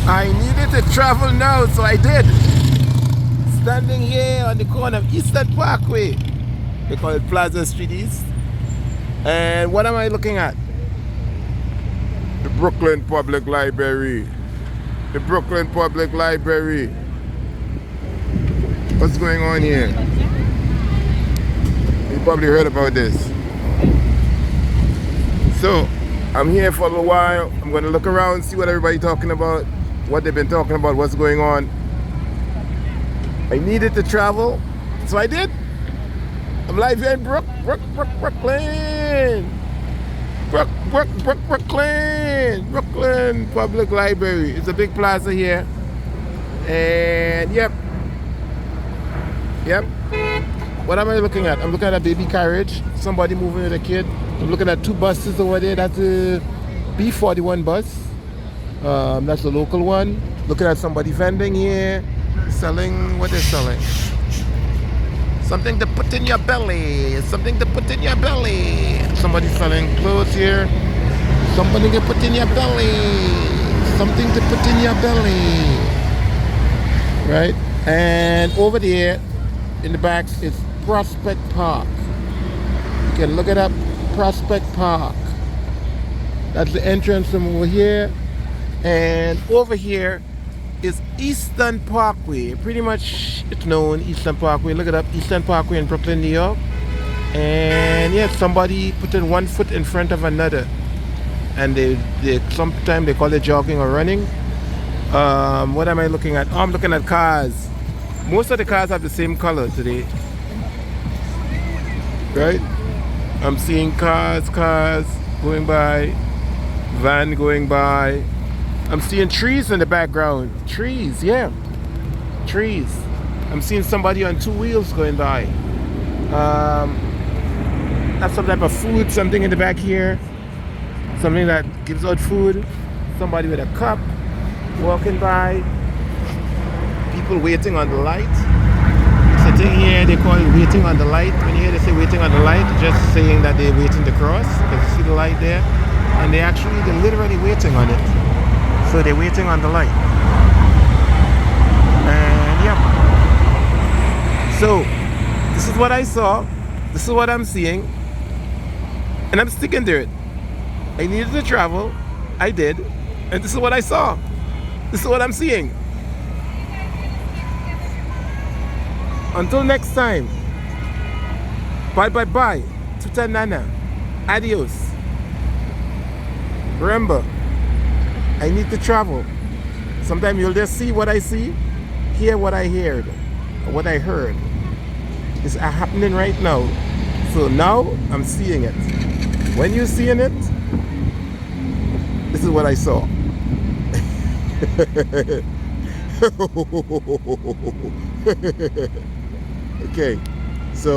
I needed to travel now, so I did. Standing here on the corner of Eastern Parkway. They call it Plaza Street East. And what am I looking at? The Brooklyn Public Library. The Brooklyn Public Library. What's going on here? You probably heard about this. So, I'm here for a little while. I'm going to look around, see what everybody's talking about, what they've been talking about, what's going on. I needed to travel, so I did. I'm live here in Brooklyn. Brooklyn Public Library. It's a big plaza here. And yep. What am I looking at? I'm looking at a baby carriage. Somebody moving with a kid. I'm looking at two buses over there. That's a B41 bus. That's the local one. Looking at somebody vending here. Selling what they're selling. Something to put in your belly. Something to put in your belly. Somebody selling clothes here. Something to put in your belly. Something to put in your belly. Right? And over there in the back is Prospect Park. You can look it up. Prospect Park. That's the entrance from over here. And over here is Eastern Parkway. Pretty much it's known, Eastern Parkway. Look it up, Eastern Parkway in Brooklyn, New York. And yeah, somebody putting one foot in front of another. And they sometimes they call it jogging or running. What am I looking at? Oh, I'm looking at cars. Most of the cars have the same color today. Right? I'm seeing cars going by, van going by. I'm seeing trees in the background. Trees, yeah. Trees. I'm seeing somebody on two wheels going by. That's some type of food, something in the back here. Something that gives out food. Somebody with a cup walking by. People waiting on the light. Sitting here, they call it waiting on the light. When you hear they say waiting on the light, just saying that they're waiting to cross. Because you see the light there. And they're literally waiting on it. So they're waiting on the light. And yeah. So this is what I saw. This is what I'm seeing. And I'm sticking to it. I needed to travel. I did. And this is what I saw. This is what I'm seeing. Until next time. Bye. Tuta nana. Adios. Remember, I need to travel. Sometimes you'll just see what I see, hear what I heard, or what I heard. It's happening right now. So now I'm seeing it. When you're seeing it, this is what I saw. Okay, so